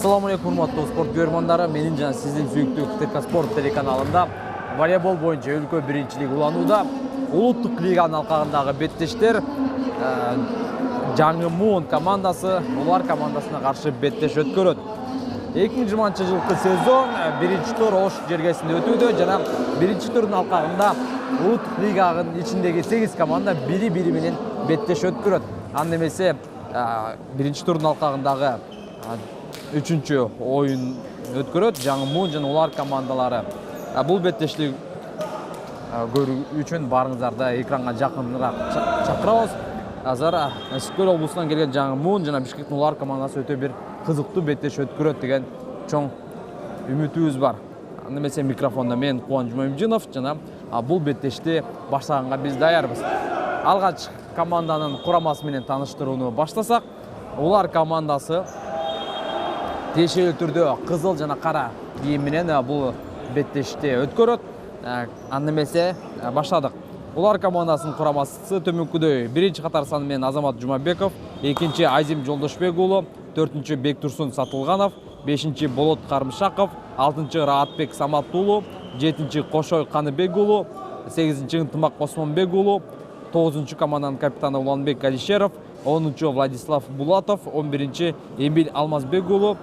Assalamu alaikum, урматтуу спорт көрөрмандары. Менин жана сиздин сүйүктүү ТРК Спорт телеканалында волейбол боюнча өлкө биринчилиги уланууда. Улуттук лиганын алкагындагы беттештер Жаңы Муун командасы улар командасына каршы беттеш өткөрөт. 2020-жылкы сезон биринчи тур Ош жергесинде өтүүдө жана биринчи турдун алкагында улуттук лиганын ичиндеги 8 команда бири-бири менен беттеш өткөрөт. Анда эмесе биринчи турдун алкагындагы үчүнчү оюн өткөрөт Жаңы Муун жана улар командалары. Бул беттешти көрүү үчүн барыңыздарды экранга жакыныраак чакырабыз. Азыр Ысык-Көл облусунан келген Жаңы Муун жана Бишкектин улар командасы өтө бир кызыктуу беттеш өткөрөт деген чоң үмүтүбүз бар. Анда эмесе микрофондо мен Кубаныч Момжинов жана бул беттешти баштаганга биз даярбыз. Алгач команданын курамасы менен тааныштырууну баштасак, улар командасы тиешелүү түрдө кызыл жана кара кийим менен бул беттешти өткөрөт. Анда эмесе баштадык. Улар командасынын курамасы төмөнкүдөй. Биринчи катар саны менен Азамат Жумабеков, экинчи Азим Жолдошбек уулу, төртүнчү Бектурсун Сатылганов, бешинчи Болот Кармышаков, алтынчы Раатбек Самат уулу, жетинчи Кошой Каныбек уулу, сегизинчи Ынтымак Осмонбек уулу, тогузунчу команданын капитаны Уланбек Алишеров, 10-чу Владислав Булатов, 11-чи Эмиль Алмазбек уулу,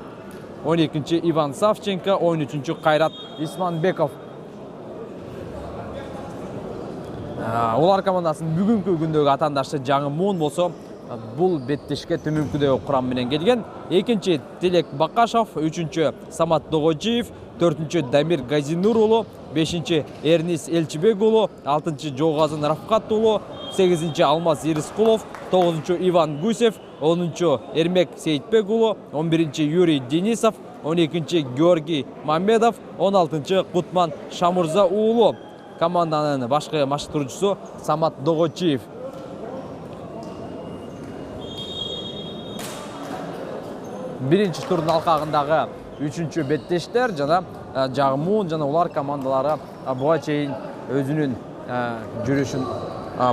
12-чи Иван Савченко, 13-чү Кайрат Исманбеков. Улар командасынын бүгүнкү күндөгү атаандашы Жаңы Муун болсо, бул беттешке төмөнкүдөй курам менен келген. Экинчи Телек Бакашов, үчүнчү Самат Догожиев, төртүнчү Дамир Газинур уулу, бешинчи Эрнис Элчибек уулу, алтынчы Жоогазын Рафкат уулу, сегизинчи Алмаз Ирискулов, тогузунчу Иван Гусев, 10-чу Эрмек Сейитбек уулу, 11-чи Юрий Денисов, 12-чи Георгий Мамедов, 16-чы Кутман Шамурза уулу. Команданын башкы машыктыруучусу Самат Догочиев. Биринчи турдун алкагындагы үчүнчү беттештер жана Жаңы Муун жана улар командалары буга чейин өзүнүн жүрүшүн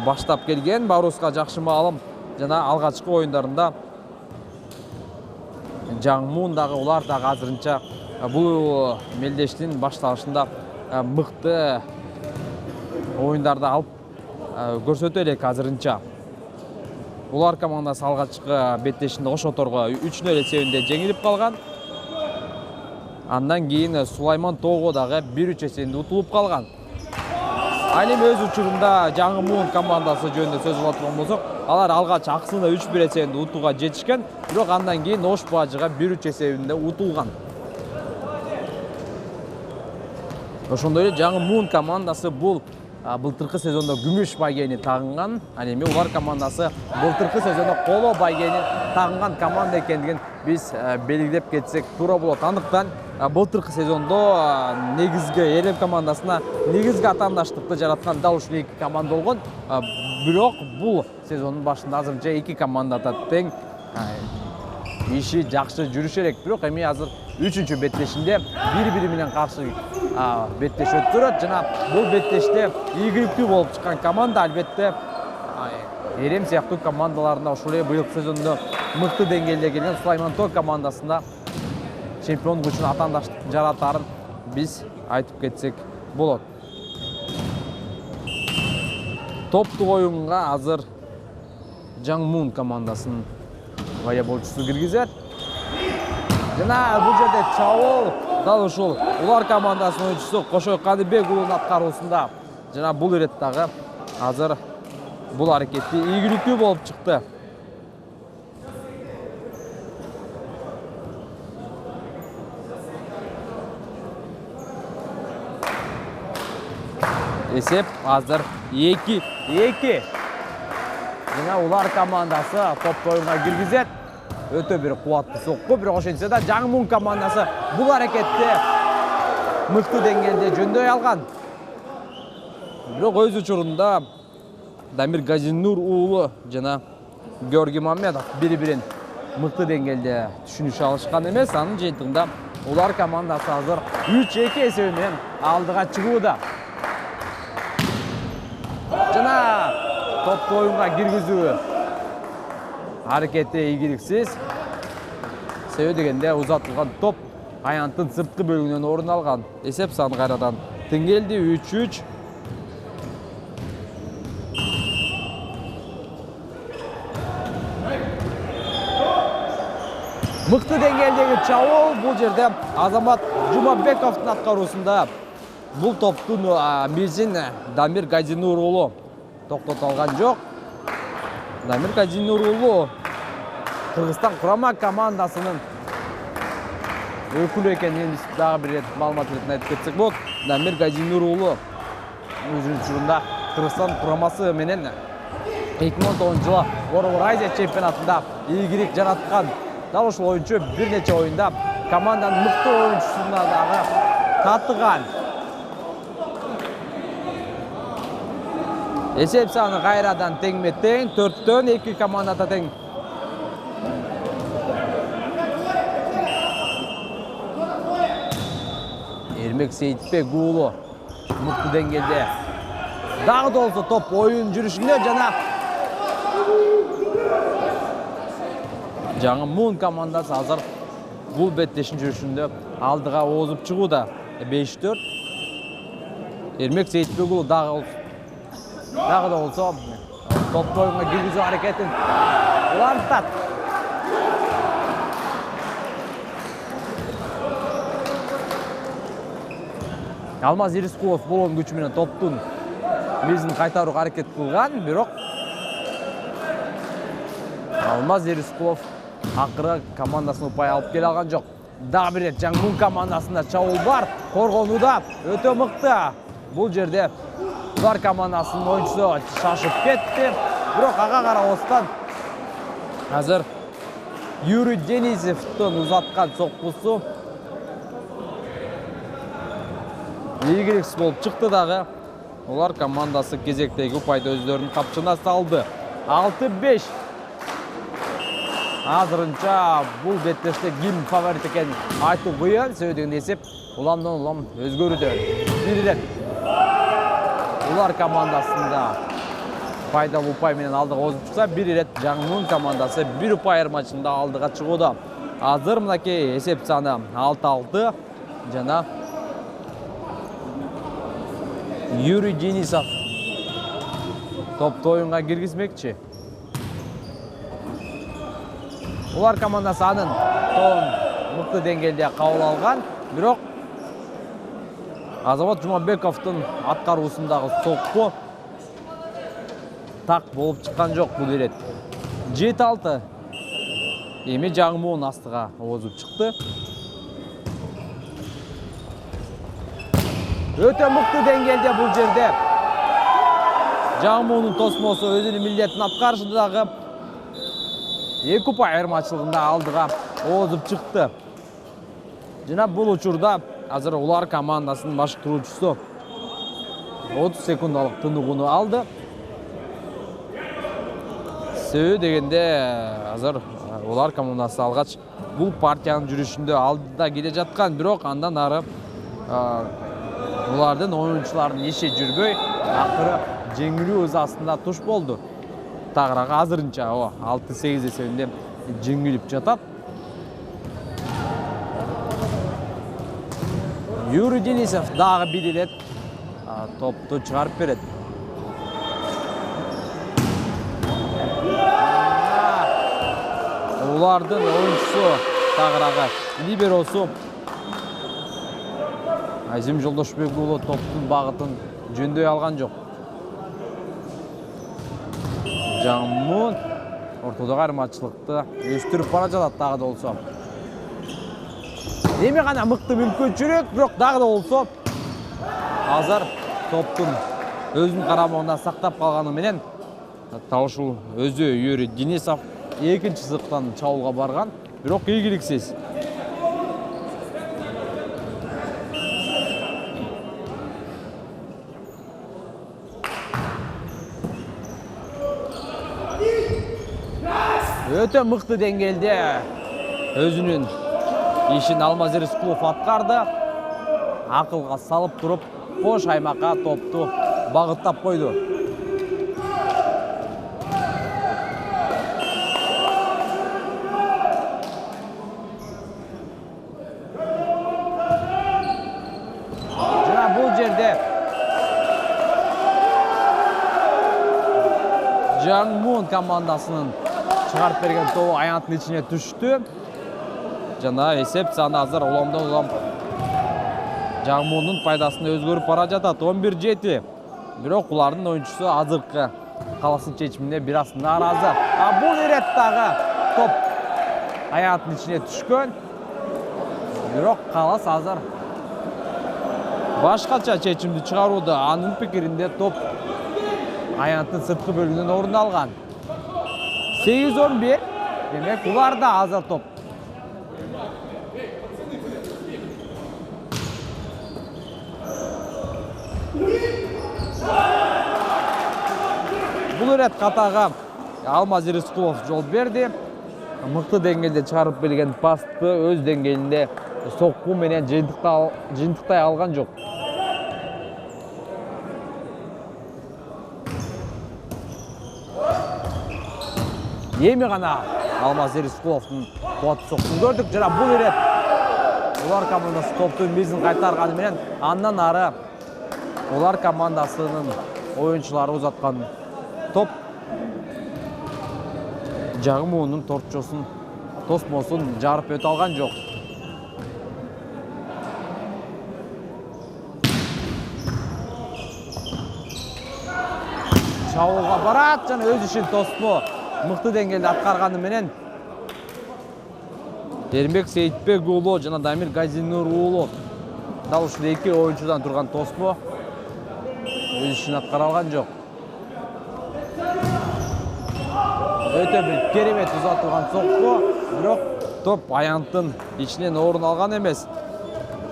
баштап келген. Баарыбызга жакшы маалым жана алгачкы оюндарында Жаңы Муун дагы улар дагы азырынча бул мелдештин башталышында мыкты оюндарды алып көрсөтө элек азырынча. Улар командасы алгачкы беттешинде Ошоторго 3-0 эсебинде жеңилип калган. Андан кийин Сулайман Тоого дагы 1-3 эсебинде утулуп калган. Ал эми өз учурунда Жаңы Муун командасы жөнүндө сөз кыла турган болсок, алар алгач аксында 3-1 эсебинде утууга жетишкен, бирок андан кийин Ош Бажыга 1-3 эсебинде утулган. Ошондой эле Жаңы Муун командасы бул былтыркы сезондо күмүш байгени тагынган. Ал эми улар командасы былтыркы сезондо коло байгени тагынган команда экендигин биз белгилеп кетсек туура болот. Андыктан былтыркы сезондо негизги Элем командасына негизги атаандаштыкты жараткан дал ушул эки команда болгон. Бирок бул сезондун башында азырынча эки командада тең иши жакшы жүрүшө элек. Бирок эми азыр үчүнчү беттешинде бири-бири менен каршы беттеш өткөрөт жана бул беттеште ийгиликтүү болуп чыккан команда албетте Эрем сыяктуу командаларында ошол эле быйылкы сезондо мыкты деңгээлде келген Сулайман Тоо командасында чемпиондук үчүн атаандаштык жаратарын биз айтып кетсек болот. Топтук оюнга азыр Жаңы Муун командасынын волейболчусу киргизет. Жана бул жерде чабуул дал ушул улар командасынын оюнчусу Кошой Каныбек уулунун аткаруусунда. Жана бул ирет дагы азыр бул аракети ийгиликтүү болуп чыкты. Эсеп азыр 2-2. Жана улар командасы топтук оюнга киргизет. Өтө бир кубаттуу сокку, бирок ошентсе да Жаңы Муун командасы бул аракетти мыкты деңгээлде жөндөй алган. Бирок өз учурунда Дамир Газинур уулу жана Георгий Мамедов бири-бирин мыкты деңгээлде түшүнүшө алышкан эмес. Анын жыйынтыгында улар командасы азыр 3-2 эсеби менен алдыга чыгууда. Жана топтук оюнга киргизүү аракети ийгиликсиз. себеби дегенде узатылган топ аянттын сырткы бөлүгүнөн орун алган. Эсеп саны кайрадан теңелди 3-3. Мыкты деңгээлдеги чабуул бул жерде Азамат Жумабековдун аткаруусунда бул топтун мизин Дамир Газинур уулу токтото алган жок. Дамир Газинур уулу Кыргызстан курама командасынын өкүлү экенин дагы бир рет маалымат ретинде айтып кетсек болот. Дамир Газинур уулу өзүнүн учурунда Кыргызстан курамасы менен 2010 жылы World Азия чемпионатында ийгилик жараткан. Дал ушул оюнчу бир нече оюнда команданын мыкты оюнчусуна дагы татыган. Эсеп саны кайрадан теңме-тең, 4-2 командада тең. Эрмек Сейитбек уулу мыкты деңгээлде. Дагы да болсо топ оюн жүрүшүндө жана Жаңы Мун командасы азыр бул беттешин жүрүшүндө алдыга озуп чыгууда. 5-4. Эрмек Сейитбек уулу дагы да болсо топ оюнга киргизүү аракетин улантат. Алмаз Ирискулов болгон күчү менен топтун мизин кайтарууга аракет кылган, бирок Алмаз Ирискулов акыры командасына упай алып келе алган жок. Дагы бир рет Жаңмун командасында чабуул бар, коргонууда өтө мыкты. Бул жерде Удар командасынын оюнчусу шашып кетти, бирок ага карабастан азыр Юрий Денисовдун узаткан соккусу ийгиликсиз болуп чыкты дагы. Улар командасы кезектеги упайды өздөрүнүн капчыгына салды. 6-5. Азырынча бул беттеште ким фаворит экенин айтуу кыйын, себеби деген эсеп уламдан улам өзгөрүүдө. Бир рет Улар командасында пайдалуу упай менен алдыга озуп чыкса, бир рет Жаңмун командасы бир упай айырмачылыкта алдыга чыгууда. Азыр мынакей эсеп саны 6-6 жана Юрий Денисов топту оюнга киргизмекчи. Улар командасы анын тоон мыкты деңгээлде кабыл алган, бирок Азамат Жумабековдун аткаруусундагы сокку так болуп чыккан жок бул ирет. 7-6. Эми Жаңмун астыга озуп чыкты. Өтө мыкты деңгээлде бул жерде Жаңмунун тосмосу өзүнүн милдетин аткарышты дагы 2 упай айырмачылыгында алдыга озуп чыкты. Жана бул учурда азыр улар командасынын башкаруучусу 30 секундалык тыныгууну алды. Себеби дегенде азыр улар командасы алгач бул партиянын жүрүшүндө алдыда келе жаткан, бирок андан ары улардын оюнчуларынын иши жүрбөй, акыры жеңилүү өз астында туш болду. Тагыраак азырынча 6-8 эсебинде жеңилип жатат. Юрий Денисов дагы бир рет топту чыгарып берет. Улардын оюнчусу тагыраагы либеросу Азим Жолдошбек уулу топтун багытын жөндөй алган жок. Жаңмун ортодогу айырмачылыкты өстүрүп бара жатат дагы да болсо. Эми гана мыкты мүмкүнчүлүк, бирок дагы да болсо азыр топтун өзүнүн карамагында сактап калганы менен дал ушул өзү Юрий Денисов экинчи сызыктан чабуулга барган, бирок ийгиликсиз. Өтө мыкты деңгээлде өзүнүн ишин Алмаз Ирискулов аткарды. Акылга салып туруп, кош аймакка топту багыттап койду. бул жерде Жаңмун командасынын чыгарып берген тобу аянттын ичине түштү. Жана эсеп саны азыр уламдан улам Жаңмундун пайдасына өзгөрүп бара жатат. 11-7. Бирок улардын оюнчусу азыркы каласын чечимине бир аз нааразы. Бул иреттагы топ аянттын ичине түшкөн. Бирок калас азыр башкача чечимди чыгарууда. Анын пикиринде топ аянттын сырткы бөлүгүнөн орун алган. 8-11. Демек уларда азыр топ. Бул ирет катага Алмаз Рыскулов жол берди. Мыкты деңгээлде чыгарып берген пасты өз деңгээлинде сокку менен жыйынтыктай алган жок. Эми гана Алмаз Рыскуловдун кубаттуу соккун көрдүк. Жана бул ирет улар командасы топтун бизин кайтарганы менен андан ары улар командасынын оюнчулары узаткан топ Жаңмуунун торчосун, тосмосун жарып өтө алган жок. Чабуулга барат жана өз ишин тосмо мыкты деңгээлде аткарганы менен Эрмек Сейитбек уулу жана Дамир Газинур уулу дал ушул эки оюнчудан турган тосмо өз ишин аткара алган жок. Өтө бир керемет узатылган сокку, бирок топ аянттын ичинен орун алган эмес.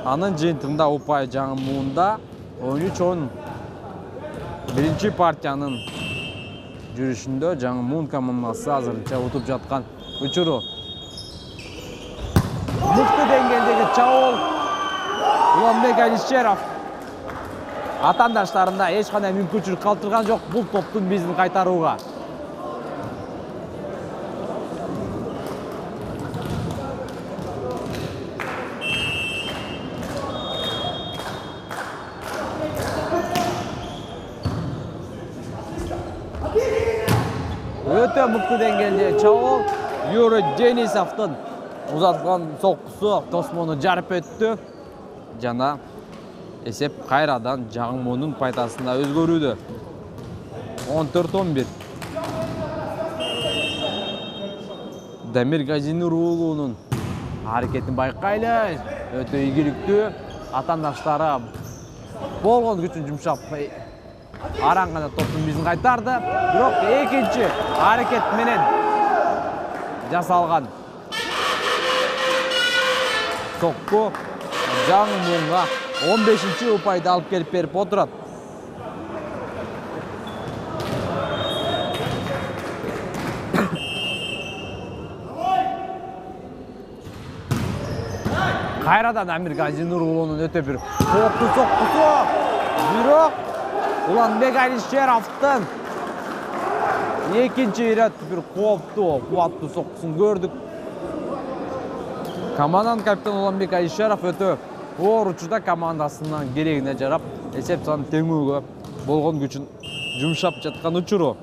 Анын жыйынтыгында упай Жаңмуунда 13-10 биринчи партиянын жүрүшүндө Жаңмуун командасы азырынча утуп жаткан учуру. Мыкты деңгээлдеги чабуул Уланбек Алишеров атаандаштарында эч кандай мүмкүнчүлүк калтырган жок бул топтун бизин кайтарууга. Өтө мыкты деңгээлде чабуул Юрий Денисовдун узатылган соккусу тосмону жарып өттү. Жана эсеп кайрадан Жаңмуунун пайдасына өзгөрүүдө. 14-11. Дамир Газинур уулунун аракетин байкайлы. Өтө ийгиликтүү. Атаандаштары болгон күчүн жумшап аран гана топтун бизин кайтарды. Бирок экинчи аракет менен жасалган сокку Жаңмуунга 15-чи упайды алып келип берип отурат. Кайрадан Амир Газинур уулунун өтө бир кооптуу соккусу. Бирок Уланбек Алишеровдун экинчи ирет бир кооптуу, кубаттуу соккусун көрдүк. Команданын капитаны Уланбек Алишеров өтө оор учурда командасынын керегине жарап, эсеп санын теңүүгө болгон күчүн жумшап жаткан учуру.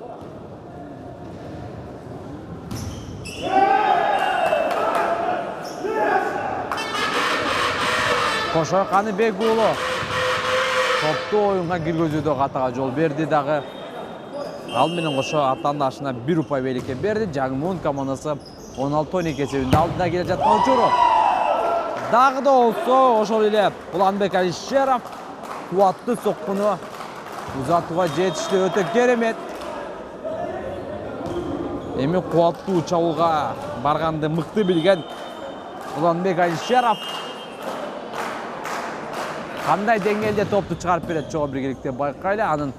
Кошой Каныбек уулу топту оюнга киргизүүдө катага жол берди дагы. Ал менен кошо атаандашына бир упай белекке берди. Жаңмуун командасы 16-12 эсебинде алдыда келе жаткан учуру. Дагы да болсо ошол эле Уланбек Алишеров кубаттуу соккуну узатууга жетишти. Өтө керемет. Эми кубаттуу чабуулга барганды мыкты билген Уланбек Алишеров кандай деңгээлде топту чыгарып берет жогу биргеликте байкайлы. Анын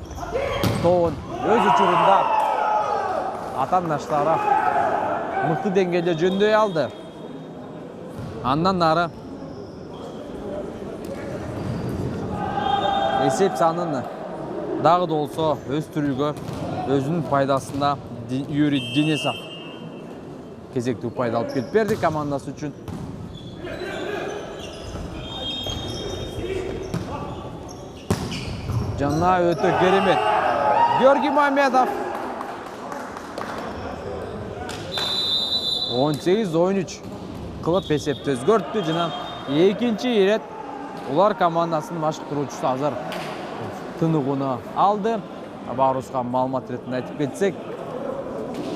тобун өз учурунда атаандаштары мыкты деңгээлде жөндөй алды. Андан ары эсеп санын дагы да болсо өстүрүүгө өзүнүн пайдасына Юрий Денисов кезектүү упайды алып келип берди командасы үчүн. Жана өтө керемет. Георгий Мамедов 18-13 кылып эсепти өзгөрттү жана экинчи ирет улар командасынын башкаруучусу азыр тыныгууну алды. Баарыбызга маалымат иретинде айтып кетсек,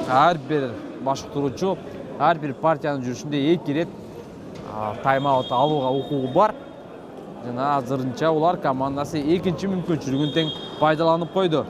ар бир башкаруучу ар бир партиянын жүрүшүндө 2 ирет тайм-аут алууга укугу бар. Жана азырынча улар командасы экинчи мүмкүнчүлүгүн тең пайдаланып койду.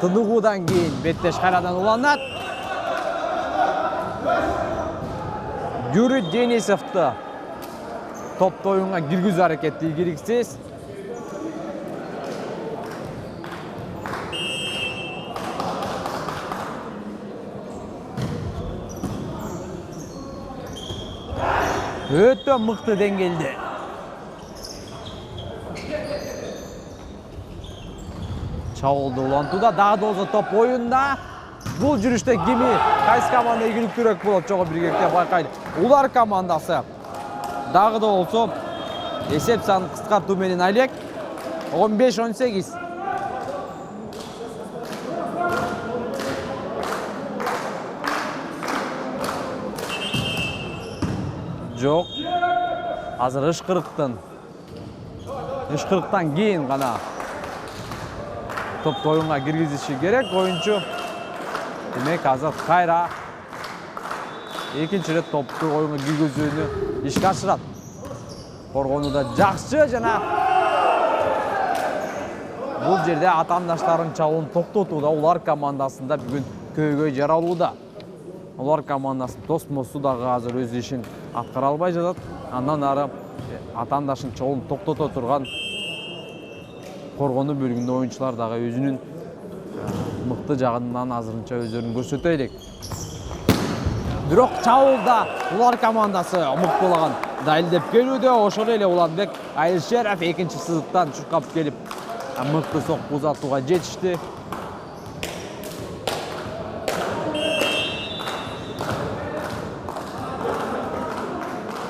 Тыныгуудан кийин беттеш кайрадан уланат. Юрий Денисовду топто оюнга киргизүү аракети ийгиликсиз. Өтө мыкты деңгээлде. Чабуулду улантууда, дагы да болсо топ оюнда. Бул жүрүштө кими кайсы команда ийгиликтүүрөөк болот, жогу биргеликте байкайт. Улар командасы дагы да болсо эсеп санын кыскартуу менен алек 15-18. Жок. Азыр ышкырыктан кийин гана топто оюнга киргизиши керек оюнчу. Демек азыр кайра экинчи рет топту оюнга киргизүүнү ишке ашырат. Коргонууда жакшы жана бул жерде атаандаштарын чабуулун токтотууда улар командасында бүгүн көйгөй жаралууда. Улар командасынын тосмосу дагы азыр өз ишин аткара албай жатат. Андан ары атаандашын чабуулун токтото турган коргонуу бөлүгүндө оюнчулар дагы өзүнүн мыкты жагынан азырынча өздөрүн көрсөтө элек. Бирок чабуулда улар командасы мыктылаган далилдеп келүүдө. Ошол эле Уланбек Айылшеров экинчи сызыктан чуркап келип мыкты сокку узатууга жетишти.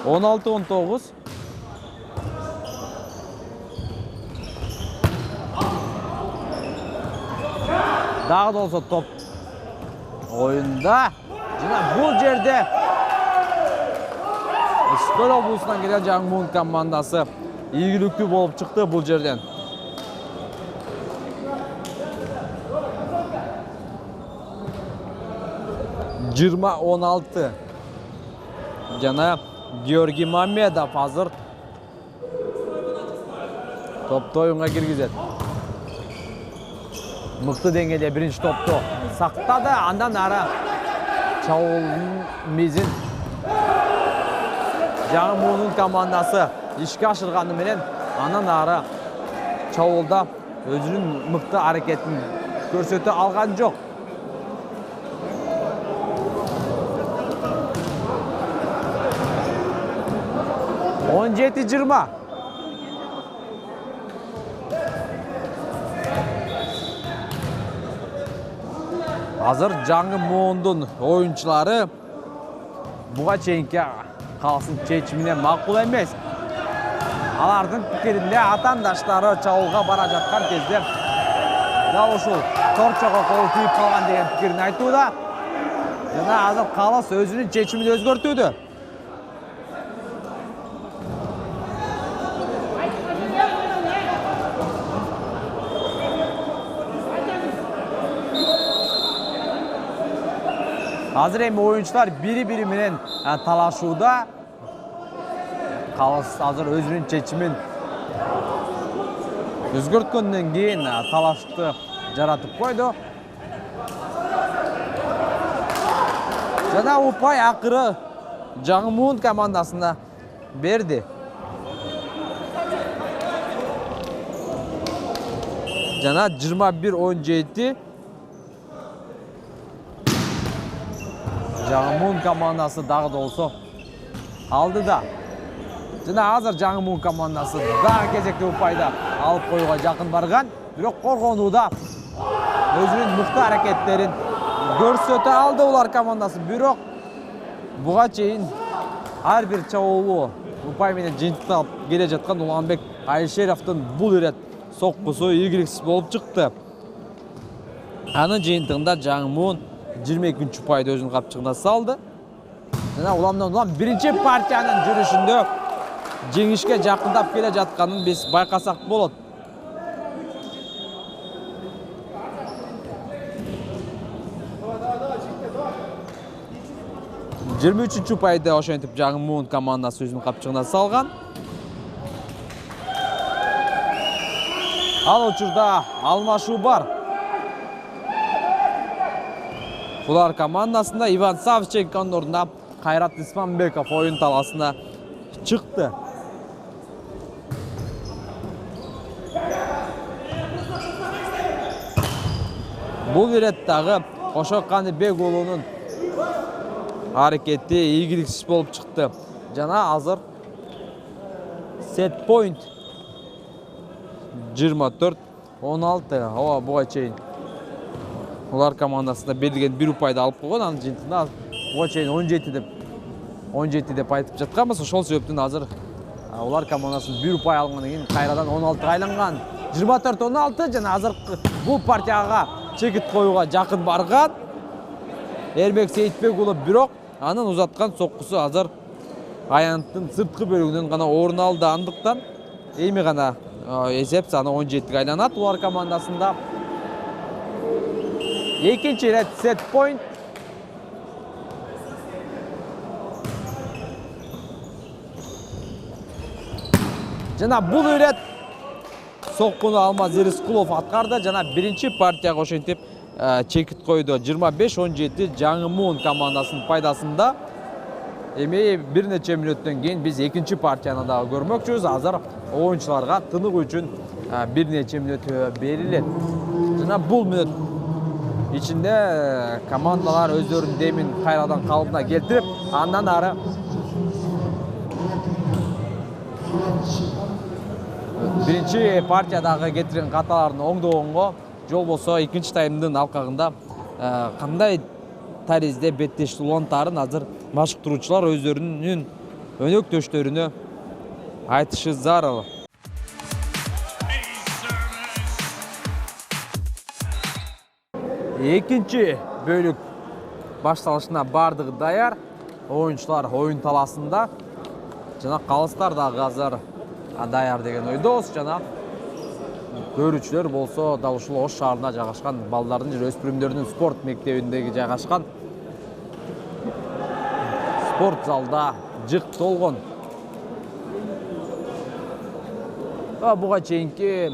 Он 16-19. Дагы да болсо топ оюнда. Жана бул жерде Ишкөл облусунан келген Жаңмун командасы ийгиликтүү болуп чыкты бул жерден. Жыйырма 16. Жана Георгий Мамедов азыр топто оюнга киргизет. Мыкты деңгээлде биринчи топту сактады. Андан ары чабуулдун мезин Жаңмунун командасы ишке ашырганы менен андан ары чабуулда өзүнүн мыкты аракетин көрсөтө алган жок. Он 17-20. Азыр Жаңмундун оюнчулары буга чейинки калсын чечимине макул эмес. Алардын пикиринде атаандаштары чабуулга бара жаткан кезде дал ушул торчого кол тийип калган деген пикирин айтууда. Жана азыр калыс өзүнүн чечимин өзгөртүүдө. Азыр эми оюнчулар бири-бири менен талашууда. Калыс азыр өзүнүн чечимин өзгөрткөндөн кийин талашты жаратып койду. Жана упай акыры Жаңмун командасына берди. жана 21-17 Жаңымун командасы дагы да болсо алдыда. Жана азыр Жаңымун командасы дагы кезекте упайда алып коюуга жакын барган, бирок коргонууда өзүнүн мыкты аракеттерин көрсөтө алды улар командасы. Бирок буга чейин ар бир чабуулу упай менен жыйынтыктап келе жаткан Уланбек Алишеровдун бул ирет соккусу ийгиликсиз болуп чыкты. Анын жыйынтыгында Жаңымун 22 упайды өзүнүн капчыгына салды. Жана уламдан улам биринчи партиянын жүрүшүндө жеңишке жакындап келе жатканын биз байкасак болот. Жыйырма үчүнчү упайды ошентип Жаңымун командасы өзүнүн капчыгына салган. Ал учурда алмашуу бар. Булар командасында Иван Савченконун ордуна Кайрат Исманбеков оюн талкасына чыкты. Бул ирет дагы Кошо Каныбек уулунун аракети ийгиликсиз болуп чыкты. Жана азыр сет point 24-16. Ооба буга чейин улар командасында берилген бир упайды алып койгон. Анын жыйынтыгында буга чейин 17 деп айтып жатканбыз. Ошол себептен азыр улар командасынын бир упай алгандан кийин кайрадан 16 айланган. 24-16 жана азыр бул партияга чекит коюуга жакын барган Эрмек Сейитбек уулу, бирок анын узаткан соккусу азыр аянттын сырткы бөлүгүнөн гана орун алды. Андыктан эми гана эсеп саны 17 айланат улар командасында. Экинчи ирет сет point. Жана бул ирет соккуну Алмаз Эрискулов аткарды жана биринчи партияга ошентип чекит койду. 25-17 Жаңымун командасынын пайдасында. Эми бир нече мүнөттөн кийин биз экинчи партияны дагы көрмөкчүбүз. Азыр оюнчуларга тынык үчүн бир нече мүнөт берилет. Жана бул мүнөт ичинде командалар өздөрүнүн демин кайрадан калыбына келтирип, андан ары биринчи партиядагы кетирген каталарын оңдогонго, жол болсо экинчи таймдын алкагында кандай таризде беттешти улантарын азыр машыктыруучулар өздөрүнүн өнөктөштөрүнө айтышы зарыл. Экинчи бөлүк башталышына бардыгы даяр. Оюнчулар оюн таласында. Жана калыстар дагы азыр даяр деген ойдобуз. Жана көрүүчүлөр болсо дал ушул Ош шаарында жайгашкан балдардын жана өспүрүмдөрдүн спорт мектебиндеги жайгашкан спорт залда жык толгон. Буга чейинки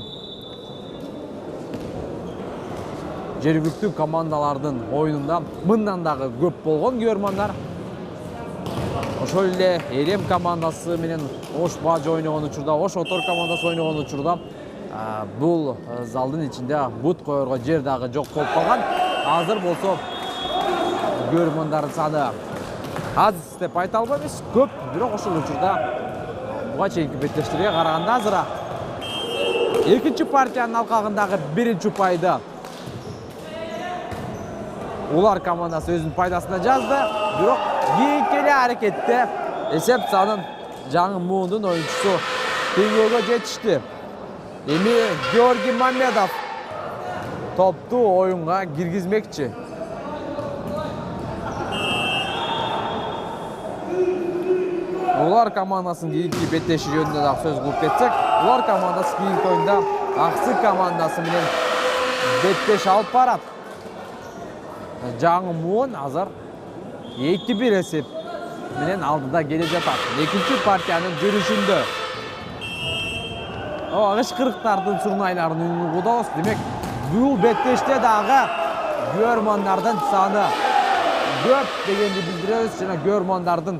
жергиликтүү командалардын оюнунда мындан дагы көп болгон көрөрмандар. Ошол эле Эрем командасы менен Ош Бажы ойногон учурда, Ош Отор командасы ойногон учурда бул залдын ичинде бут коерго жер дагы жок болуп калган. Азыр болсо көрөрмандардын саны аз деп айта албайбыз, көп, бирок ошол учурда буга чейинки беттештерге караганда азыраак. Экинчи партиянын алкагындагы биринчи упайды улар командасы өзүнүн пайдасына жазды. Бирок кийинки эле аракетте эсеп санын Жаңымундун оюнчусу теңөөгө жетишти. Эми Георгий Мамедов топту оюнга киргизмекчи. Улар командасынын кийинки беттеши жөнүндө дагы сөз кылып кетсек, улар командасы кийинки оюнда Аксы командасы менен беттеш алып барат. Жаңымун азыр 2-1 эсеп менен алдыда келе жатат. Экинчи партиянын жүрүшүндө. Ышкырыктардын сурнайларын үнүн угудабыз. Демек, бул беттеште дагы көрөрмандардын саны көп дегенди билдиребиз. Жана көрөрмандардын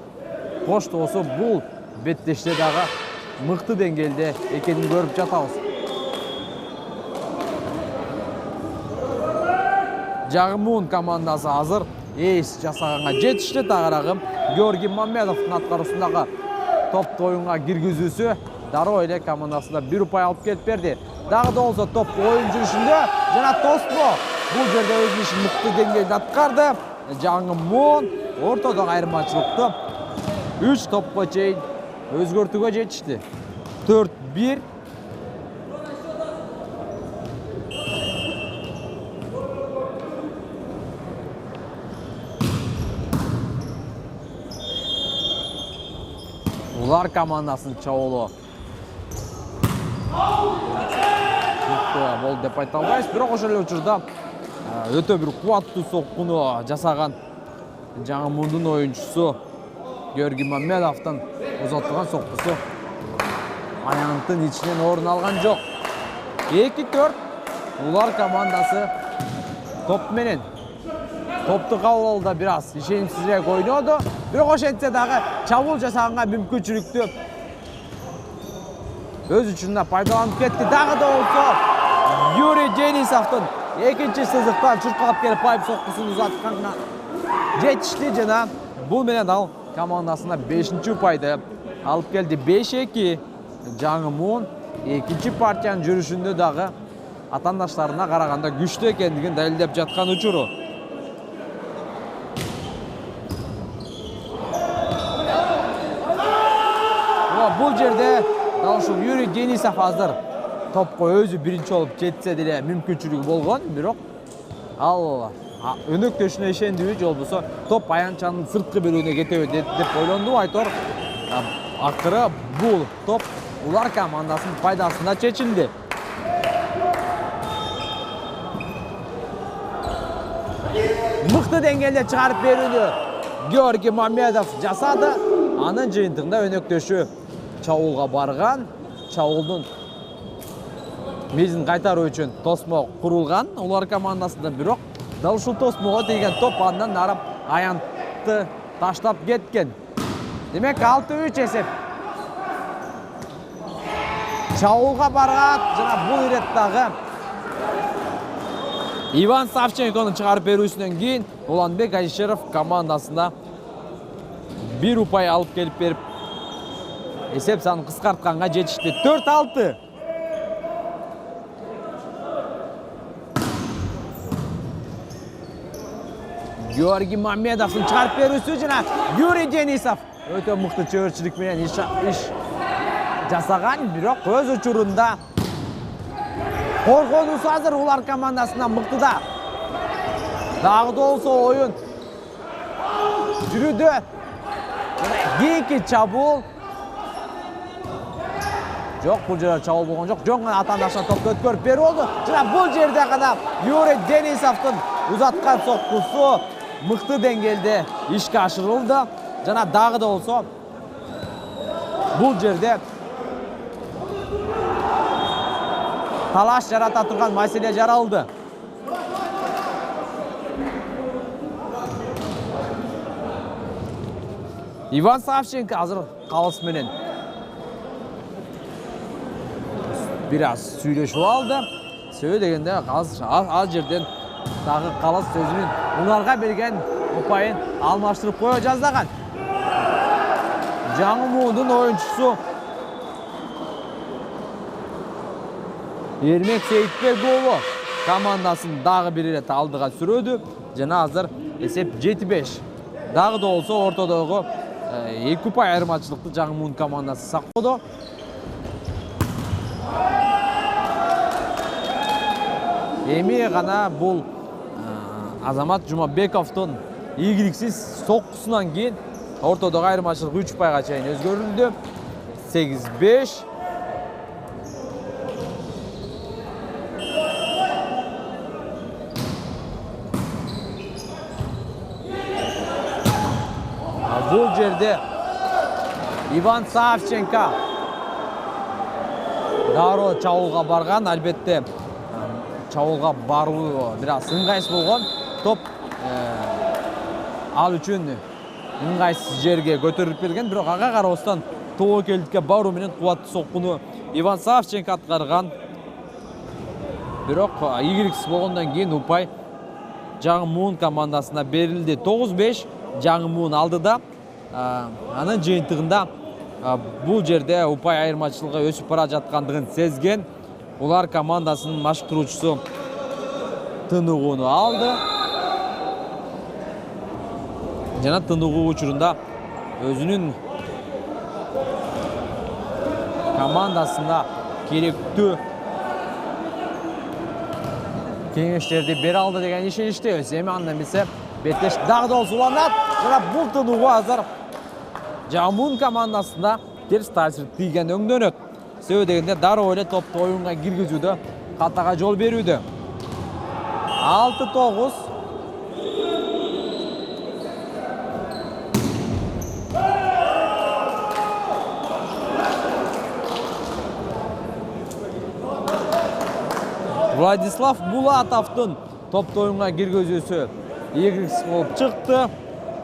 коштоосу бул беттеште дагы мыкты деңгээлде экенин көрүп жатабыз. Жагымун командасы азыр эйс жасаганга жетишти. Тагырагы Георгий Мамедовдун аткаруусундагы топту оюнга киргизүүсү дароо эле командасына 1 упай алып келип берди. Дагы да болсо топ оюн жүрүшүндө жана Тосмо бул жерде өз ишин мыкты деңгээлде аткарды. Жагымун ортодогу айырмачылыкты 3 топко чейин өзгөртүүгө жетишти. 4-1. Улар командасынын чабуулу болду деп айта албайбыз, бирок ошол эле учурда өтө бир кубаттуу соккуну жасаган Жагымундун оюнчусу Георгий Мамедовдун узатылган соккусу аянттын ичинен орун алган жок. 2-4. Улар командасы топ менен топту кабыл алууда бир аз ишенимсизирээк ойноду. Бирок ошентсе дагы чабуул жасаганга мүмкүнчүлүктү өз үчүнө пайдаланып кетти. Дагы да болсо Юрий Денисовдун экинчи сызыктан чуркалып келип пайп соккусун узатканга жетишти жана бул менен ал командасына 5-упайды алып келди. 5-2. Жагымун экинчи партиянын жүрүшүндө дагы атаандаштарына караганда күчтүү экендигин далилдеп жаткан учуру. Бул жерде дал ушул Юрий Денисов азыр топко өзү биринчи болуп жетсе деле мүмкүнчүлүгү болгон, бирок ал өнөктөшүнө ишендиби же болбосо топ аянтчанын сырткы бөлүгүнө кетеби деп ойлонду. Айтор акыры бул топ улар командасынын пайдасына чечилди. Мыкты деңгээлде чыгарып берүүнү Георгий Мамедов жасады. Анын жыйынтыгында өнөктөшү чабуулга барган. Чабуулдун мезин кайтаруу үчүн Тосмо курулган улар командасында, бирок дал ушул Тосмого тийген топ андан нары аянтты таштап кеткен. Демек 6-3 эсеп. Чабуулга барган жана бул иреттагы Иван Савченконун чыгарып берүүсүнөн кийин Уланбек Айшеров командасына 1 упай алып келип берип эсеп санын кыскартканга жетишти. 4-6. Георгий Мамедовдун чыгарып берүүсү жана Юрий Денисов өтө мыкты чөбөрчүлүк менен иш жасаган, бирок өз учурунда коргонуусу азыр улар командасына мыктыда. Дагы да болсо оюн жүрүүдө. Кийинки чабуул жок, бул жерде чабуул болгон жок. Жөн гана атаандашына топду өткөрүп берүү болду. Жана бул жерде гана Юрий Денисовдун узаткан соккусу мыкты деңгээлде ишке ашырылды. Жана дагы да болсо бул жерде талаш жарата турган маселе жаралды. Иван Савченко азыр калыс менен бир аз сүйлөшүп алды. Сөбө дегенде ал жерден дагы калыс өзүнүн уларга берген упайын алмаштырып кое жаздаган. Жагымундун оюнчусу Эрмек Сейитбек уулу командасын дагы бир ирет алдыга сүрөдү. Жана азыр эсеп 7-5. Дагы да болсо ортодогу 2 упай айырмачылыкты Жагымун командасы сактоодо. Эми гана бул Азамат Жумабековдун ийгиликсиз соккусунан кийин ортодогу айырмачылык 3 упайга чейин өзгөрүлдү. 8-5. Бул жерде Иван Савченко дароо чабуулга барган. Албетте чабуулга баруу бир аз ыңгайсыз болгон. Топ ал үчүн ыңгайсыз жерге көтөрүлүп берген, бирок ага карабастан тобокелдикке баруу менен кубаттуу соккуну Иван Савченко аткарган. Бирок ийгиликсиз болгондон кийин упай Жаңы Муун командасына берилди. 9-5 Жаңы Муун алдыда. Анын жыйынтыгында бул жерде упай айырмачылыгы өсүп бара жаткандыгын сезген улар командасынын машыктыруучусу тыныгууну алды. Жана тыныгуу учурунда өзүнүн командасында керектүү кеңештерди бере алды деген ишеничтебиз. Эми андан эмесе беттеш дагы да уланат. Жана бул тыныгуу азыр Жаңы Муун командасында терс таасир тийген өңдөнөт. Себеби дегенде дароо эле топту оюнга киргизүүдө катага жол берүүдө. 6-9. Владислав Булатовдун топту оюнга киргизүүсү ийгиликсиз болуп чыкты.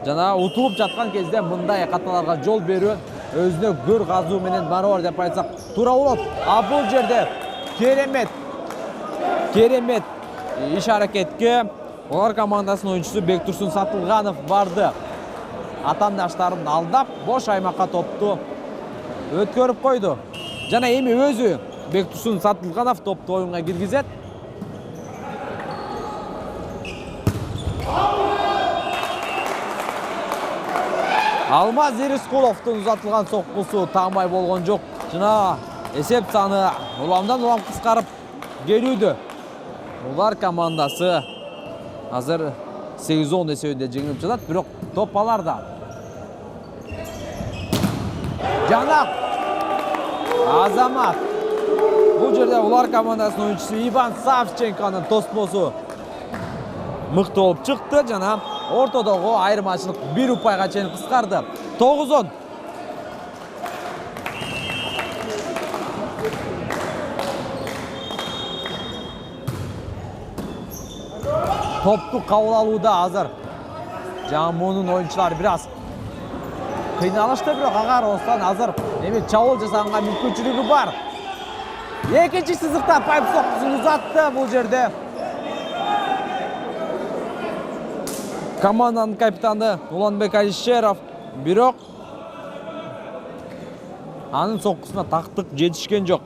Жана утулуп жаткан кезде мындай каталарга жол берүү өзүнө көр казуу менен барабар деп айтсак туура болот. А бул жерде керемет иш аракетке улар командасынын оюнчусу Бектурсун Сатылганов барды. Атандаштарын алдап бош аймакка топту өткөрүп койду. Жана эми өзү Бектурсун Сатылганов топту оюнга киргизет. Алмаз Ерискуловдун узатылган соккусу таңбай болгон жок. Жана эсеп саны уламдан улам кыскарып келүүдө. Улар командасы азыр 8-10 эсебинде жеңилип жатат, бирок топ аларда. Жанак Азамат. Бул жерде улар командасынын оюнчусу Иван Савченконун тоспосу мыкты болуп чыкты. Жана ортодогу айырмачылык 1 упайга чейин кыскарды. 9-10. Топту кабыл алууда азыр Жаңы Муунун оюнчулары бир аз кыйналышты, бирок ага карабастан азыр эми чабуул жасаганга мүмкүнчүлүгү бар. Экинчи сызыкта пайп соккусун узатты бул жерде. Команданын капитаны Уланбек Алишеров, бирок анын соккусуна тактык жетишкен жок.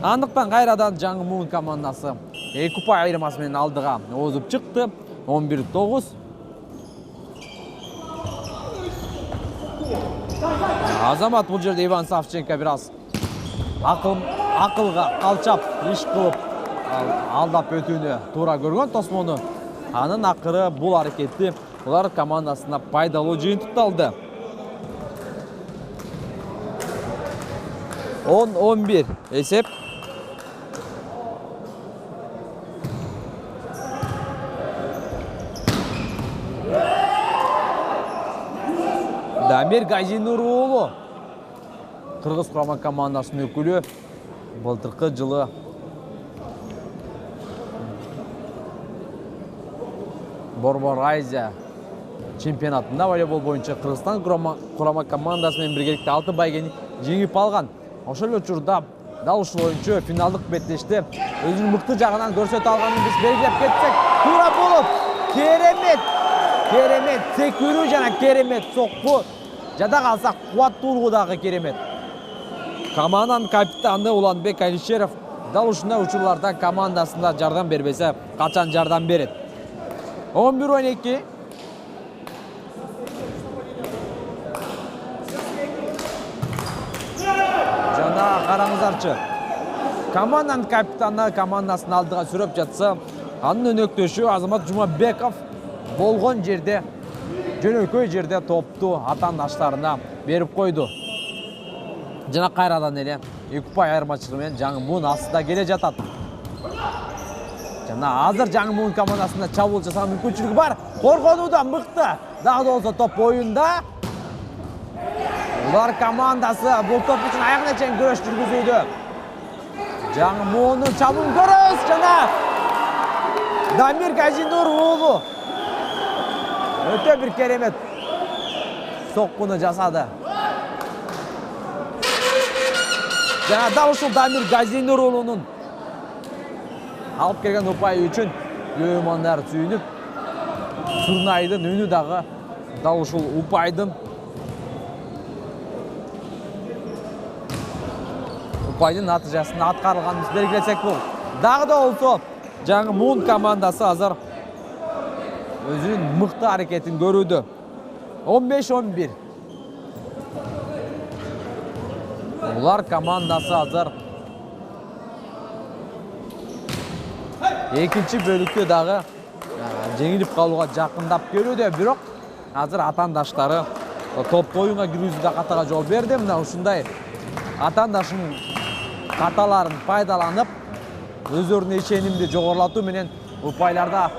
Андыктан кайрадан Жаңы Муун командасы 2 упай айырмасы менен алдыга озуп чыкты. 11-9. Азамат бул жерде Иван Савченко бир аз акылга калчап иш кылып алдап өтүүнү туура көргөн тосмону. Анын акыры бул аракети улар командасына пайдалуу жыйынтыкталды. 10-11 эсеп. Дамир Газинур уулу Кыргыз курама командасынын өкүлү былтыркы жылы Борбор Азия чемпионатында волейбол боюнча Кыргызстан курама командасы менен биргеликте алтын байгени жеңип алган. Ошол эле учурда дал ушул оюнчу финалдык беттеште өзүнүн мыкты жагынан көрсөтө алганын биз белгилеп кетсек туура болот. Керемет секирүү жана керемет сокку. Жада калсак кубаттуулугу дагы керемет. Команданын капитаны Уланбек Алишеров дал ушундай учурларда командасына жардам бербесе качан жардам берет. 11-12. Жана караңыздарчы. Команданын капитаны командасын алдыга сүрөп жатса, анын өнөктөшү Азамат Жумабеков болгон жерде жөнөкөй жерде топту атаандаштарына берип койду. Жана кайрадан эле 2 упай айырмачылыгы менен Жаңы Муун астында келе жатат. Жана азыр Жаңы Муун командасында чабуул жасаган мүмкүнчүлүгү бар. Коргонууда мыкты. Дагы да болсо топ оюнда. Улар командасы бул топ үчүн аягына чейин күрөш жүргүзүүдө. Жаңы Муунун чабуун көрөбүз жана Дамир Газинур уулу өтө бир керемет соккуну жасады. Жана дал ушул Дамир Газинур уулунун алып келген упайы үчүн көймандар сүйүнүп Сурнайдын үнү дагы дал ушул Упайдын натыйжасында аткарылганын белгилесек болот. Дагы да болсо жаңы Мун командасы азыр өзүнүн мыкты аракетин көрүүдө. 15-11. Улар командасы азыр экинчи бөлүккө дагы жеңилип калууга жакындап келүүдө, бирок азыр атаандаштары топто оюнга кирүүсүндө катага жол берди. Мына ушундай атаандашынын каталарын пайдаланып, өздөрүнүн ишенимди жогорулатуу менен упайларда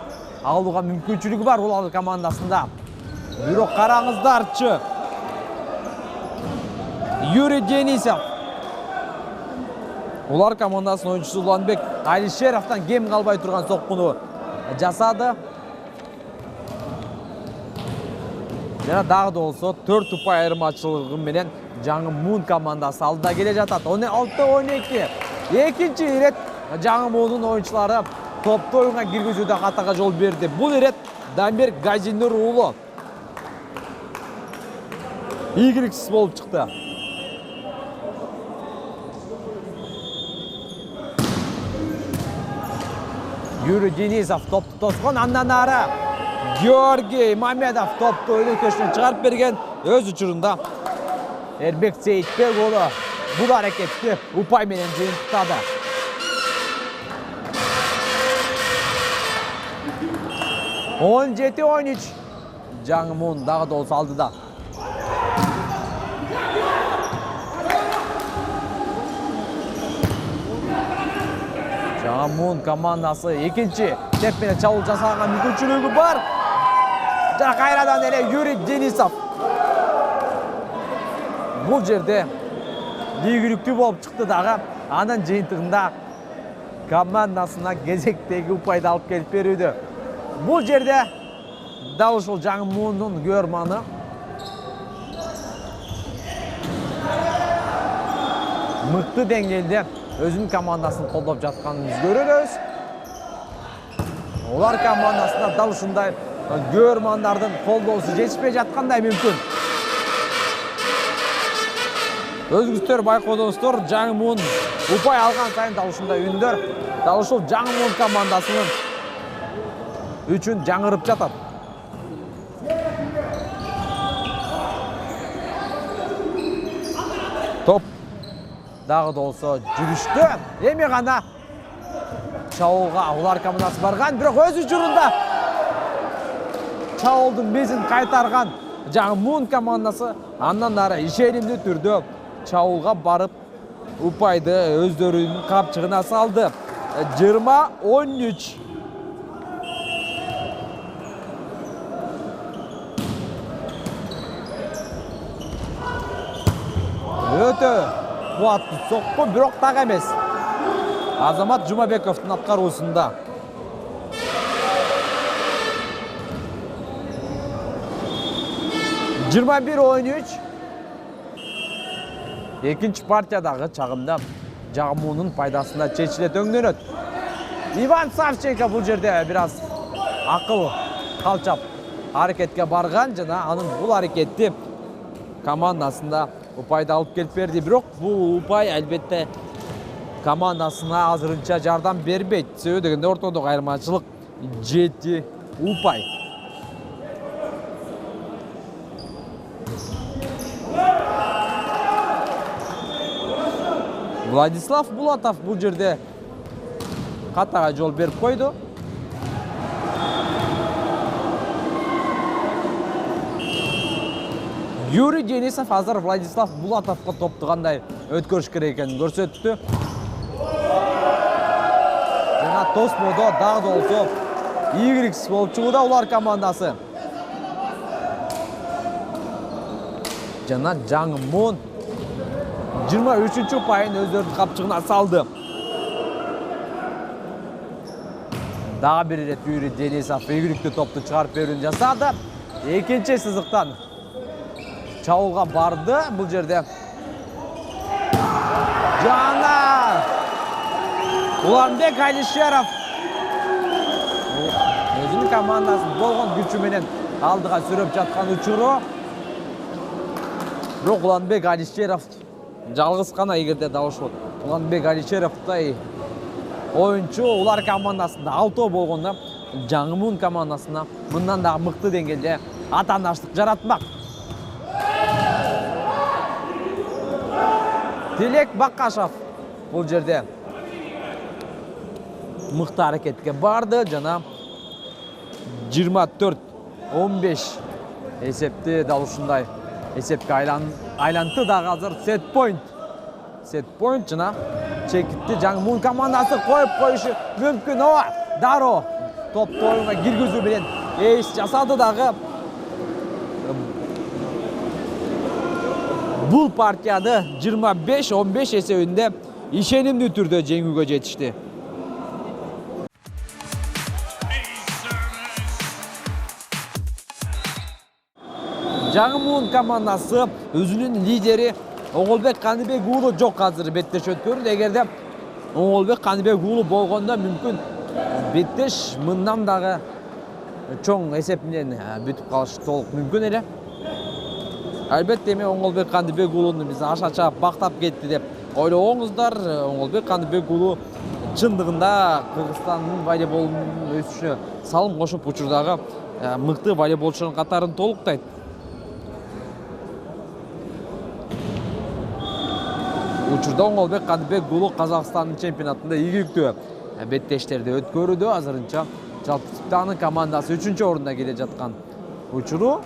алууга мүмкүнчүлүгү бар улар командасында. Бирок караңыздарчы, Юрий Денисов улар командасынын оюнчусу Уланбек Алишеровдон кем калбай турган соккуну жасады. Жана дагы да болсо 4 упай айырмачылыгы менен жаңы Мун командасы алдыда келе жатат. 16-12. Экинчи ирет жаңы Мунун оюнчулары топто оюнга киргизүүдө катага жол берди. Бул ирет Дамир Газинур уулу ийгиликсиз болуп чыкты. Юрий Денисов топты тоскон, андан ары Георгий Мамедов топты өйнөк көчүнөн чыгарып берген. Өз учурунда Эрбек Сейитбек уулу бул аракетти упай менен жыйынтыктады. 17-13. Жаңы Мун дагы да болсо алдыда. Жаңы Мун командасы экинчи теп менен чабуул жасаганга мүмкүнчүлүгү бар. Жана кайрадан эле Юрий Денисов бул жерде ийгиликтүү болуп чыкты дагы. Анын жыйынтыгында командасына кезектеги упайды алып келип берүүдө. Бул жерде дал ушул жаңы Мунун көрманы мыкты деңгээлде өзүнүн командасын колдоп жатканын көрөбүз. Улар командасында дал ушундай көрмандардын колдоосу жетишпей жаткандай мүмкүн. Өзүңүздөр байкоодоңуздар, жаңы Мун упай алган сайын дал ушундай үндөр дал ушул жаңы Мун командасынын үчүн жаңырып жатат. Топ дагы да болсо жүрүштө эми гана чабуулга улар командасы барган, бирок өз учурунда чабуулдун безин кайтарган жаңы Мун командасы андан ары ишенимдүү түрдө чабуулга барып упайды өздөрүнүн капчыгына салды. 20-13. Өтө кубаттуу сокку, бирок так эмес. Азамат Жумабековдун аткаруусунда. Жыйырма 21-13. Экинчи партиядагы чагымда жаңы Мунун пайдасына чечилет өңдөнөт. Иван Савченко бул жерде бир аз акыл калчап аракетке барган жана анын бул аракети командасында упайды алып келип берди. Бирок бул упай албетте командасына азырынча жардам бербейт. Себеби дегенде ортодогу айырмачылык 7 упай. Владислав Булатов бул жерде катага жол берип койду. Юрий Денисов азыр Владислав Булатовго топту кандай өткөрүш керек экенин көрсөттү. Жана тосмодо дагы да болсо ийгиликсиз болуп чыгууда улар командасы. Жана жаңы Мун 23-чү упайын өздөрүнүн капчыгына салды. Дагы бир ирет Юрий Денисов ийгиликтүү топту чыгарып берүүнү жасады. Экинчи сызыктан чабуулга барды. Бул жерде Жана Уланбек Алишеров өзүнүн командасын болгон күчү менен алдыга сүрөп жаткан учуру. Бирок Уланбек Алишеров жалгыз гана эгерде да ошол Уланбек Алишеровдай оюнчу улар командасында алтоо болгондо Жаңымун командасына мындан дагы мыкты деңгээлде атаандаштык жаратмак. Тилек Бакашев бул жерде мыкты аракетке барды жана 24-15 эсепти дал ушундай эсепке айланты дагы азыр сет поинт жана чекитти Жаңымун командасы коюп коюшу мүмкүн. Дароо топту оюнга киргизүү менен эс жасады дагы. Бул партияны 25-15 эсебинде ишенимдүү түрдө жеңүүгө жетишти. Жаңымун командасы өзүнүн лидери Оңолбек Каныбек уулу жок азыр беттеш өткөрүлдү. Эгерде Оңолбек Каныбек уулу болгондо мүмкүн беттеш мындан дагы чоң эсеп менен бүтүп калышы толук мүмкүн эле. Албетте эми Оңолбек Каныбек уулуну биз аша чаап бактап кетти деп ойлобоңуздар. Оңолбек Каныбек уулу чындыгында Кыргызстандын волейболунун өсүшүнө салым кошуп учурдагы мыкты волейболчулардын катарын толуктайт. Учурда Оңолбек Каныбек уулу Казакстандын чемпионатында ийгиликтүү беттештерди өткөрүүдө. Азырынча жалпы типте анын командасы 3-орунда келе жаткан учуру.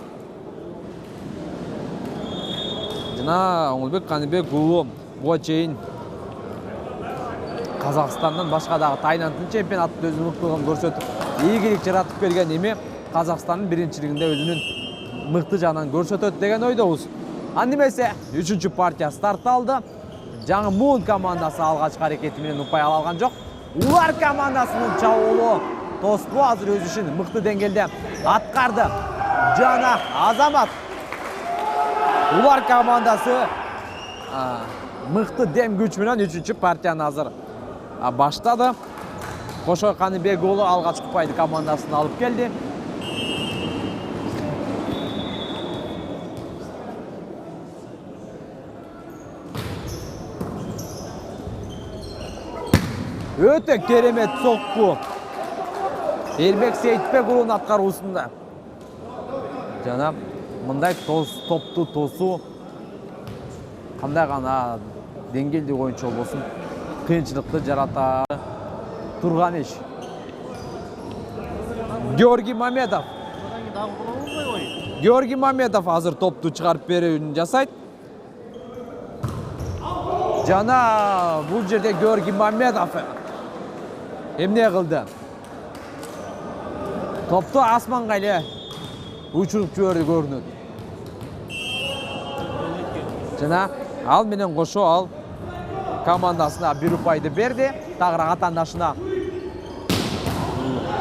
Жана Оңолбек Каныбек уулу буга чейин Казакстандан башка дагы Тайланддын чемпионатында өзүнүн мыктылыгын көрсөтүп, ийгилик жаратып келген. Эми Казакстандын биринчилигинде өзүнүн мыкты жагынан көрсөтөт деген ойдобуз. Анда эмесе 3-партия старт алды. Жаңымун командасы алгачкы аракети менен упай ала алган жок. Улар командасынын чабуулу Тоспу азыр өз ишин мыкты деңгээлде аткарды. Жана Азамат улар командасы мыкты дем күч менен 3-партияны азыр баштады. Кошой Каныбек уулу алгачкы упайды командасына алып келди. Өтө керемет сокку Эрбек Сейитбек уулунун аткаруусунда. Жана мындай топту тосуу кандай гана деңгээлдик оюнчу болбосун кыйынчылыкты жарата турган иш. Георгий Мамедов азыр топту чыгарып берүүнү жасайт. Жана бул жерде Георгий Мамедов эмне кылды? Топту асманга эле учуруп жиберди көрүнөт. Жана ал менен кошо ал командасына бир упайды берди. Тагыраак атаандашына.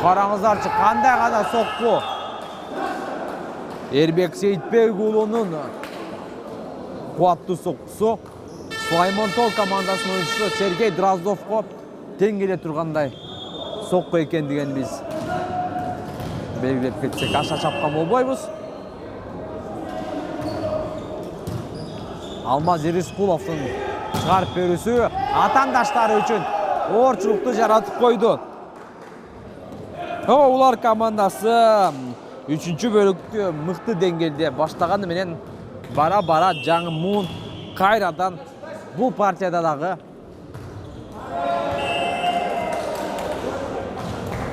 Караңыздарчы, кандай гана сокку. Эрбек Сейитбек уулунун кубаттуу соккусу Сулаймонтол командасынын оюнчусу Сергей Дроздовго тең келе тургандай сокку экендигин биз белгилеп кетсек аша чапкан болбойбуз. Алмаз Ирискуловдун чыгарып берүүсү атаандаштары үчүн оорчулукту жаратып койду. Улар командасы 3-бөлүктү мыкты деңгээлде баштаганы менен бара-бара Жаңымун кайрадан бул партияда дагы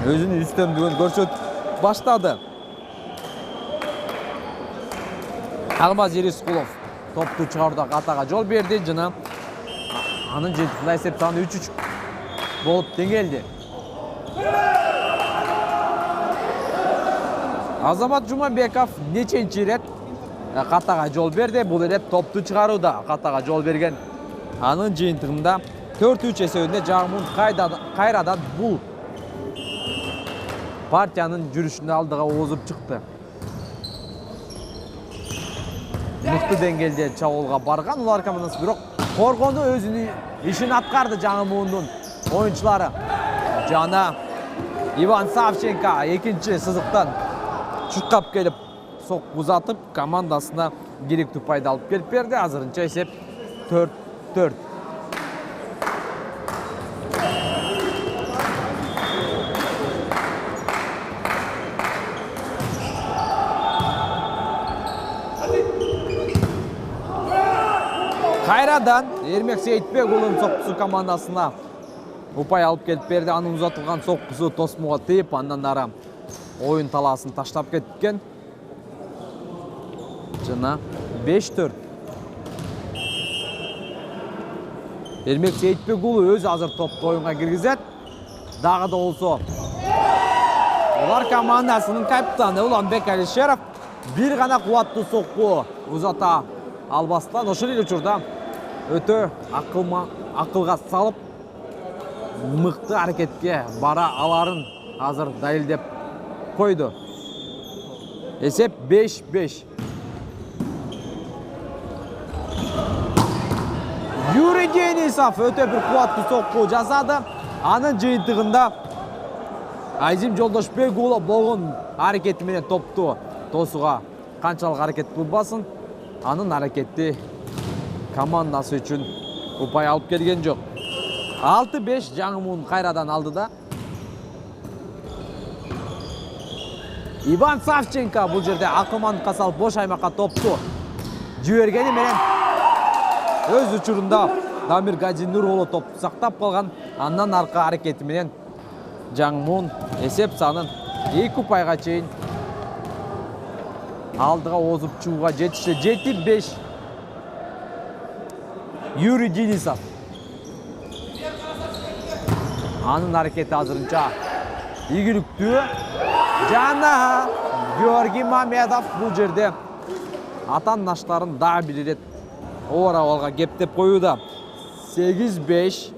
өзүнүн үстөмдүгүн көрсөтүп баштады. Алмаз Ирискулов топту чыгарууда катага жол берди жана анын жыйынтыгында эсеп саны 3-3 болуп теңелди. Азамат Жумабеков неченчи ирет катага жол берди. Бул ирет топту чыгарууда катага жол берген. Анын жыйынтыгында 4-3 эсебинде Жаңымун кайрадан бул партиянын жүрүшүндө алдыга озуп чыкты. Мыкты деңгээлде чабуулга барган улар командасы, бирок коргону өзүнүн ишин аткарды Жаңымундун оюнчулары. Жана Иван Савченко екінші сызықтан чуркап келіп соққы ұзатып, командасына керекті пайда алып келіп берді. Азырынша есеп 4-4. Қайрадан Ермек Сейітбекұлының соққысы командасына ұпай алып келіп берді. Анын ұзатылған соққысы тосмуға тиіп, андан ары ойын таласын таштап кеткен. Жана 5-4. Ермек Сейітбекұлы өзі азыр топты ойынға кіргізет. Дағы да олсо. Олар командасының капитаны Уланбек Алишеров бір ғана қуатты соққы ұзата албастан. Ошол эле учурда өтө акылга салып мыкты аракетке бара аларын азыр далилдеп койду. Эсеп 5-5. Юрий Денисов өтө бир кубаттуу сокку жасады. Анын жыйынтыгында Айзим Жолдошбек уулу болгон аракети менен топту тосуга канчалык аракет кылбасын, анын аракети командасы үчүн упай алып келген жок. 6-5 жаңымун кайрадан алды да. Иван Савченко бул жерде акылмандыкка салып бош аймакка топту жибергени менен өз учурунда Дамир Газинур уулу топту сактап калган. Андан арка аракети менен жаңмун эсеп санын 2 упайга чейин алдыга озуп чууга жетишти. 7-5. Юрий Денисов. Анын аракети азырынча ийгиликтүү. Жана Георгий Мамедов бул жерде атаандаштарын дагы бир ирет оор абалга кептеп коюуда. 8-5.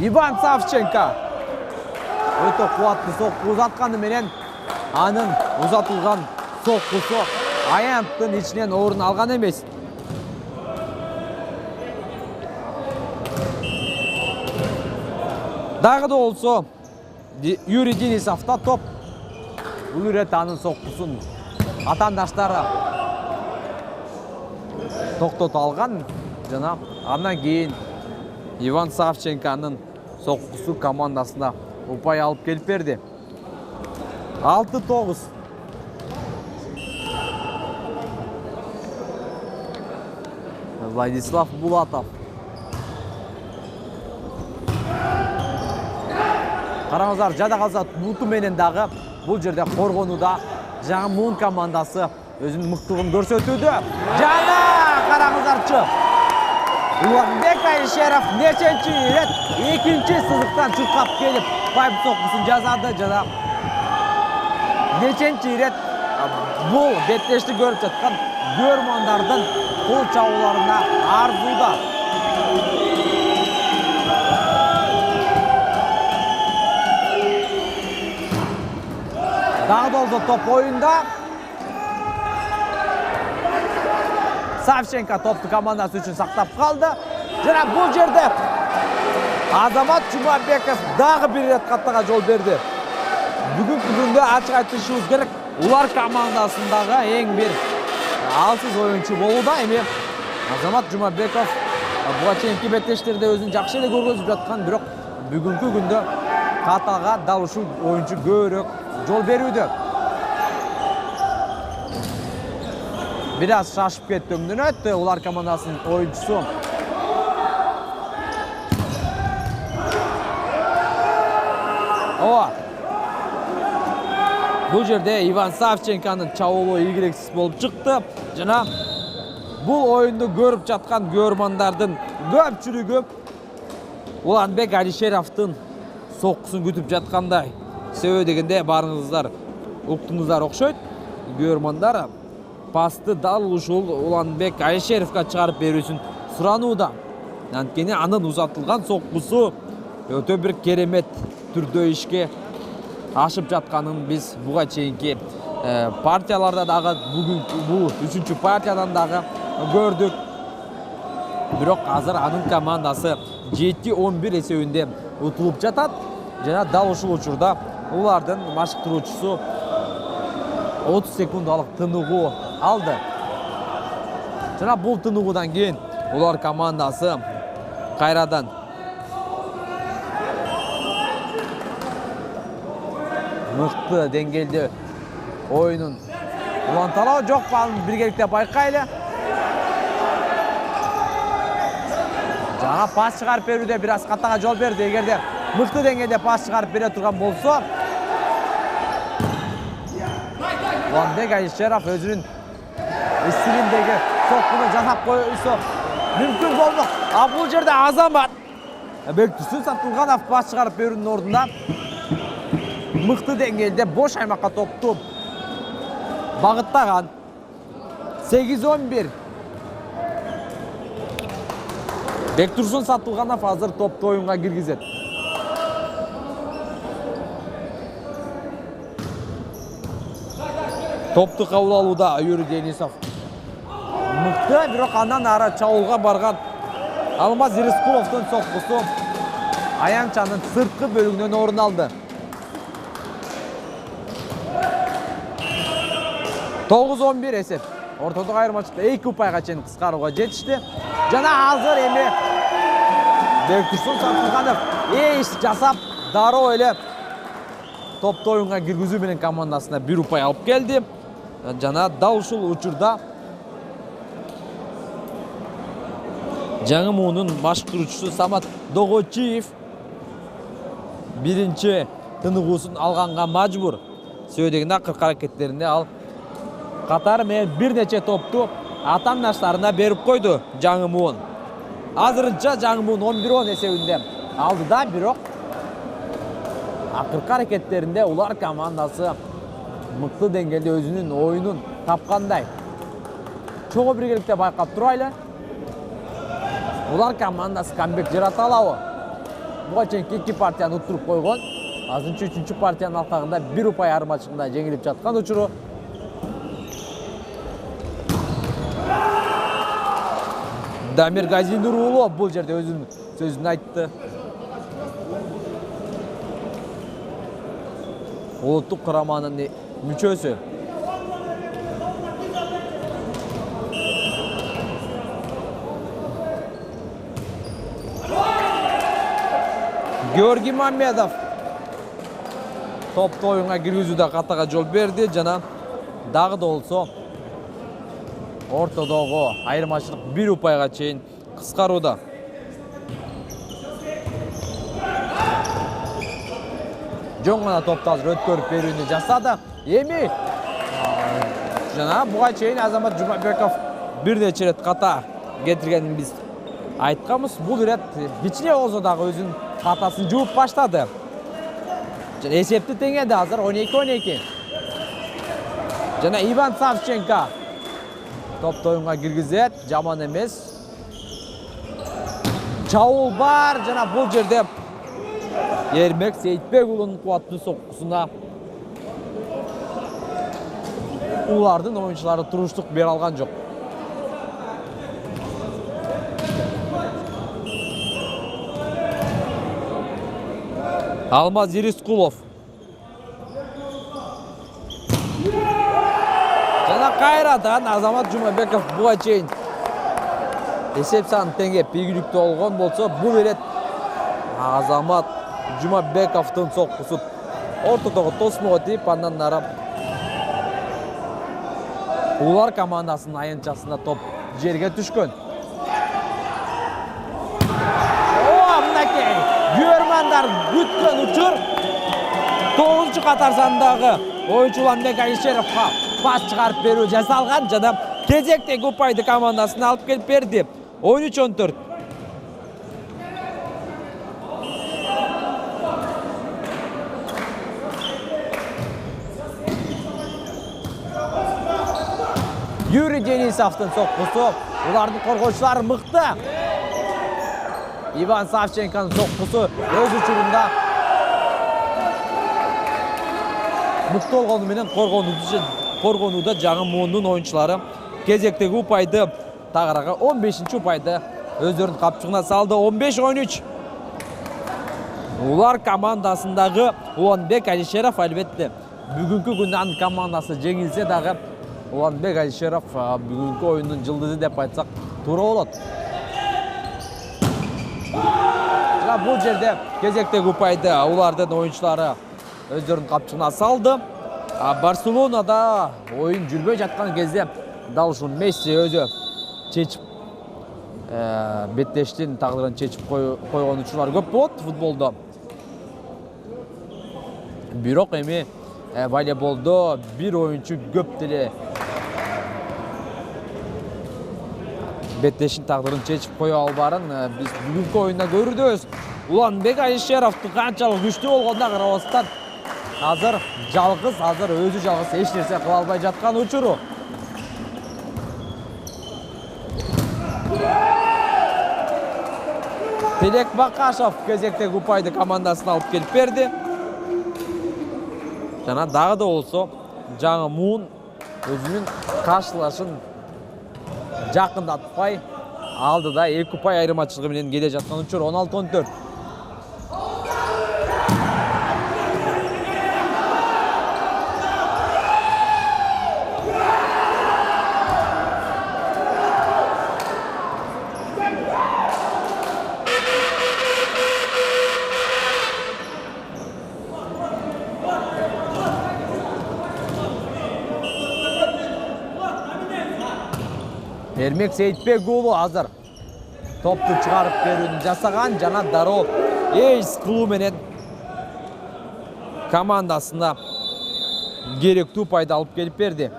Иван Савченко өтө кубаттуу сокку узатканы менен анын узатылган соккусу аянттын ичинен орун алган эмес. Дагы да болсо Юрий Денисовда топ. Бул ирет анын соккусун атаандаштары токтото алган. Жана андан кийин Иван Савченконун соккусу командасына упай алып келип берди. 6-9. Владислав Булатов. Караңыздар, жада калса буту менен дагы бул жерде коргонууда жаңмун командасы өзүнүн мыктылыгын көрсөтүүдө. Жана караңыздарчы. Уланбек Алишеров неченчи ирет экинчи сызыктан чуркап келип пайп соккусун жасады. Жана неченчи ирет бул беттешти көрүп жаткан көрмандардын кол чабууларына арзууда. Дагы болду топ оюнда. Савченко топту командасы үчүн сактап калды. Жана бул жерде Азамат Жумабеков дагы бир рет каттага жол берди. Бүгүнкү күндө ачык айтышыбыз керек, улар командасындагы эң бир алсыз оюнчу болууда. Эми Азамат Жумабеков буга чейинки беттештерде өзүн жакшы эле көргөзүп жаткан, бирок бүгүнкү күндө катага дал ушул оюнчу көбүрөөк жол берүүдө. Бир аз шашып кетти, өңдөнөт улар командасынын оюнчусу. Бул жерде Иван Савченконун чабуулу ийгилексиз болуп чыкты. Жана бул оюнду көрүп жаткан көрмандардын көпчүлүгү Уланбек Алишеровдун соккусун күтүп жаткандай. Себеби дегенде барыңыздар уктуңуздар окшойт. Көрмандар пасты дал ушул Уланбек Алишеровго чыгарып берүүсүн суранууда. Анткени анын узатылган соккусу өтө бир керемет түрдө ишке ашып жатканын биз буга чейинки партияларда дагы бул 3-чү партиядан дагы көрдүк. Бирок азыр анын командасы 7-11 эсебинде утулуп жатат. Жана дал ушул учурда улардын машыктыруучусу 30 секундалык тыныгуу алды. Жана бул тыныгуудан кийин улар командасы кайрадан мыкты деңгээлде оюнун уланталабы жок балын биргеликте байкайлы. Жана пас чыгарып берүүдө бир аз катага жол берди. Эгерде мыкты деңгээлде пас чыгарып бере турган болсо, Уланбек Айшеров өзүнүн стилиндеги соккуну жасап койсо мүмкүн болмок. А бул жерде Азамат Бектурсун Сатылганов пас чыгарып берүүнүн ордуна мыкты деңгээлде бош аймакка топту багыттаган. 8-11. Бектурсун Сатылганов азыр топту оюнга киргизет. Топту кабыл алууда Юрий Денисов. Мыкты, бирок андан ары чабуулга барган Алмаз Рыскуловдун соккусу аянчанын сырткы бөлүгүнөн орун алды. 9-11 эсеп. Ортодогу айырмачылыкты 2 упайга чейин кыскарууга жетишти. Жана азыр эми Бектурсун Сатылганов иш жасап дароо эле топту оюнга киргизүү менен командасына 1 упай алып келди. Жана дал ушул учурда жаңы муунун машыктыруучусу Самат Догочиев биринчи тыныгуусун алганга мажбур. Сөйдөгүн акыркы аракеттеринде ал катары менен бир нече топту атаандаштарына берип койду жаңы муун. Азырынча жаңы муун 11-10 эсебинде алды да, бирок акыркы аракеттеринде улар командасы мыкты деңгээлде өзүнүн оюнун тапкандай. Чогуу биргеликте байкап турайлы. Улар командасы камбек жарата алабы? Буга чейин 2 партияны уттуруп койгон. Азырынча 3-чү партиянын алкагында 1 упай айырмачылыгында жеңилип жаткан учуру. Дамир Газинур уулу бул жерде өзүнүн сөзүн айтты. Улуттук кураманын мүчөсү. Георгий Мамедов топту оюнга киргизүүдө катага жол берди. Жана дагы да болсо ортодогу айырмачылык 1 упайга чейин кыскарууда. Жөн гана топту азыр өткөрүп берүүнү жасады. Эми жана буга чейин Азамат Жумабеков бир нече рет ката кетиргенин биз айтканбыз. Бул ирет кичине болсо дагы өзүнүн катасын жууп баштады. Жана эсепти теңеди азыр 12-12. Жана Иван Савченко топту оюнга киргизет. Жаман эмес. Чабуул бар. Жана бул жерде Ермек Сейитбек уулунун кубаттуу соккусуна улардын оюнчулары туруштук бере алган жок. Алмаз Рыскулов. Жана кайрадан Азамат Жумабеков буга чейин эсеп санын теңеп ийгиликтүү болгон болсо, бул ирет Азамат Жумабековдун соккусу ортодогу тосмого тийип, андан нары улар командасынын аянтчасына топ жерге түшкөн. Мынакей Гүрмандар күткөн учур 9-чу катар сандагы оюнчу Уланбек Айшеровго пас чыгарып берүү жасалган. Жана кезектеги упайды командасына алып келип берди. 13-14. Юрий Денисовдун соккусу, улардын коргоочулары мыкты. Иван Савченконун соккусу өз учурунда мыкты болгону менен коргонууда жаңы муундун оюнчулары кезектеги упайды тагырага 15-упайды өздөрүнүн капчыгына салды. 15-13. Улар командасындагы Уланбек Алишеров албетте бүгүнкү күндө анын командасы жеңилсе дагы Уланбек Алишеров бүгүнкү оюндун жылдызы деп айтсак туура болот. Бул жерде кезектеги упайды улардын оюнчулары өздөрүнүн капчыгына салды. Барселонада оюн жүрбөй жаткан кезде дал ушул Месси өзү чечип беттештин тагдырын чечип койгон учурлар көп болот футболдо. Бирок эми волейболдо бир оюнчу көп деле беттештин тагдырын чечип кое албарын биз бүгүнкү оюнда көрүбүз. Уланбек Алишеровдун канчалык күчтүү болгонуна карабастан азыр өзү жалгыз эч нерсе кыла албай жаткан учуру. Телек Бакашев кезектеги упайды командасына алып келип берди. Жана дагы да болсо жаңы муун өзүнүн каршылашын жакындатпай алдыда 2 упай айырмачылыгы менен келе жаткан учур. 16-14. Эрмек Сейитбек уулу азыр топту чыгарып берүүнү жасаган жана дароо эйс кылуу менен командасына керектүү упайды алып келип берди.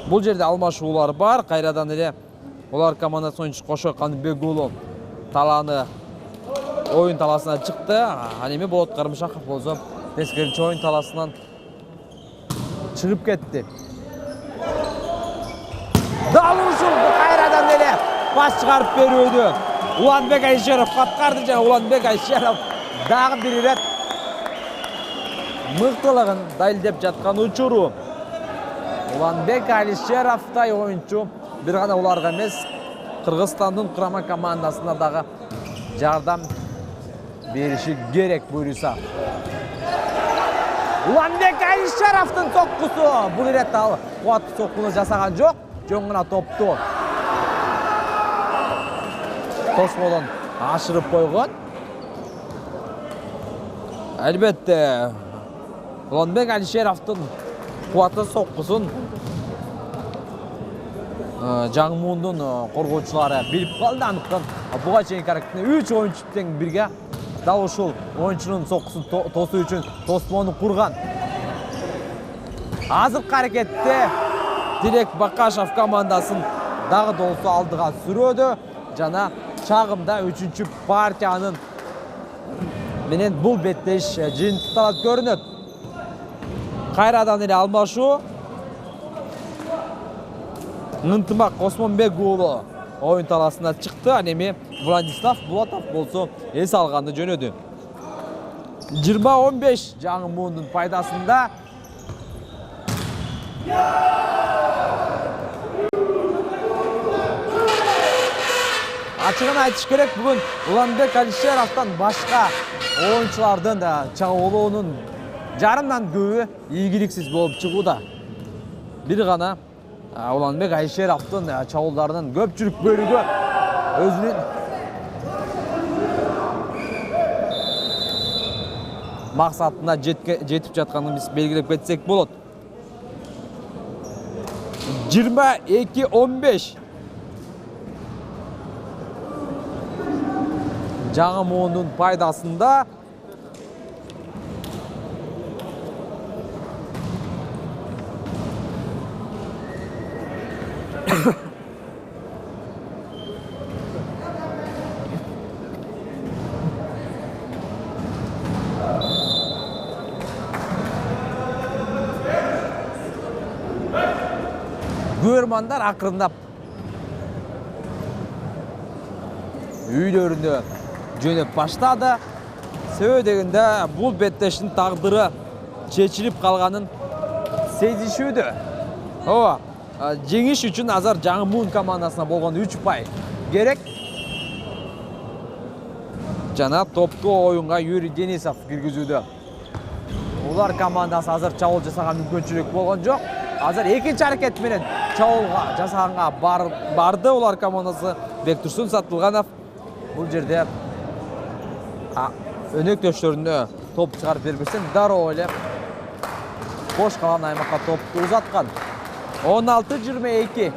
Бул жерде алмашуулар бар. Кайрадан эле улар командасынын оюнчусу Кошо Каныбек уулу талааны оюн талаасына чыкты. Ал эми Болот Карымшаков болсо тескеринчи оюн талаасынан чыгып кетти. Дал ушул кайрадан эле пас чыгарып берүүдү Уланбек Алишеров аткарды жана Уланбек Алишеров дагы бир ирет мыктылыгын далилдеп жаткан учуру. Уланбек Алишеровдай оюнчу бир гана уларга эмес, Кыргызстандын курама командасына дагы жардам бериши керек буюрса. Уланбек Алишеровдун соккусу бул ирет ал кубаттуу соккуну жасаган жок. Жөн гана топту тосмодон ашырып койгон. Албетте Уланбек Алишеровдун кубаттуу соккусун жаңы муундун коргоочулары билип калды. Андыктан буга чейинки аракетте 3 оюнчу тең бирге дал ушул оюнчунун соккусун тосуу үчүн тосмону курган. Азыркы аракетте Телек Бакашев командасын дагы да болсо алдыга сүрөдү жана чагымда 3-чү партиянын менен бул беттеш жыйынтыкталат көрүнөт. Кайрадан эле алмашуу. Ынтымак Осмонбек уулу оюн талаасына чыкты. Ал эми Владислав Булатов болсо эс алганды жөнөдү. 20-15 жаңы муундун пайдасында. Ачыгын айтыш керек, бүгүн Уланбек Алишеровдон башка оюнчулардын чагуулуунун жарымдан көбү ийгиликсиз болуп чыгууда. Бир гана Уланбек Алишеровдун чагуулдарынын көпчүлүк бөлүгү өзүнүн максатына жетип жатканын биз белгилеп кетсек болот. 22-15 жаңы муундун пайдасында. Көрмандар акырындап үйлөрүнө жөнөп баштады. себеби дегенде бул беттештин тагдыры чечилип калганын сезишүүдө. Ооба, жеңиш үчүн азыр жаңы Мун командасына болгон 3 упай керек. Жана топту оюнга Юрий Денисов киргизүүдө. Улар командасы азыр чабуул жасаган мүмкүнчүлүк болгон жок. Азыр экинчи аракет менен чабуулга жасаганга барды улар командасы. Бектурсун Сатылганов бул жерде өнөктөштөрүнө топ чыгарып бербесен дароо эле бош калган аймакка топту узаткан. 16-22.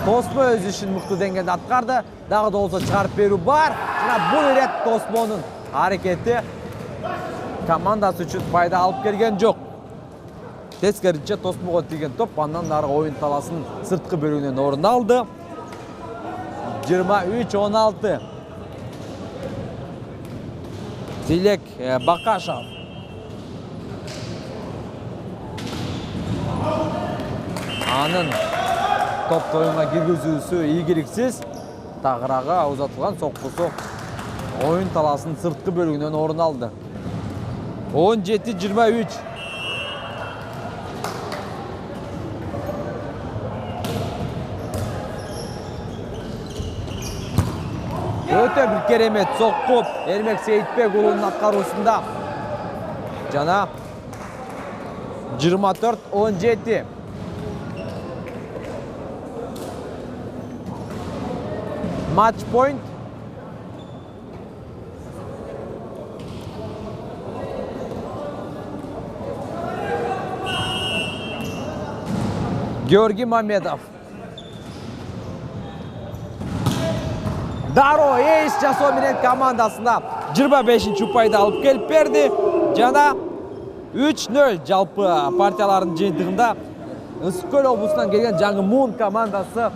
Тосмо өз ишин мыкты деңгээлде аткарды. Дагы да болсо чыгарып берүү бар. Жана бул ирет Тосмонун аракети командасы үчүн пайда алып келген жок. Тескеринче Тосмого тийген топ андан наркы оюн таласын сырткы бөлүгүнөн орун алды. 23-16. Тилек Бакашев. Анын топту оюнга киргизүүсү ийгиликсиз. Тагырага узатылган соккусу оюн таласынын сырткы бөлүгүнөн орун алды. 17-23. Өтө бир керемет сокку Эрмек Сейитбек уулунун аткаруусунда. Жана 24-17. Match point. Георгий Мамедов. Дароо эш жасоо менен командасына 25-упайды алып келип берди. Жана 3-0 жалпы партиялардын жыйынтыгында Ысык Көл облусунан келген жаңы Мун командасы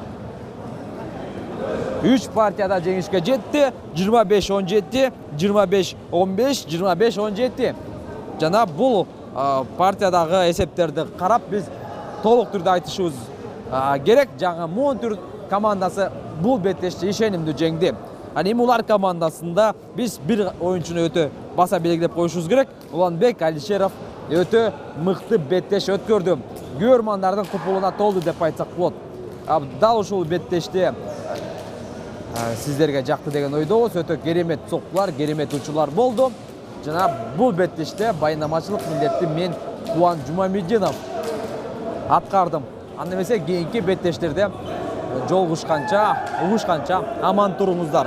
3 партияда жеңишке жетти. 25-17, 25-15, 25-17. Жана бул партиядагы эсептерди карап биз толук түрдө айтышыбыз керек. Жаңы Мун командасы бул беттешти ишенимдүү жеңди. Эми улар командасында биз бир оюнчуну өтө баса белгилеп коюшубуз керек. Уланбек Алишеров өтө мыкты беттеш өткөрдү. Көрмандардын купулуна толду деп айтсак болот. Дал ушул беттешти сиздерге жакты деген ойдобуз. Өтө керемет соккулар, керемет учуулар болду. Жана бул беттеште байнамачылык милдетти мен Кубан Жумамединов аткардым. Анда эмесе кийинки беттештерде жолугушканча, угушканча аман туруңуздар.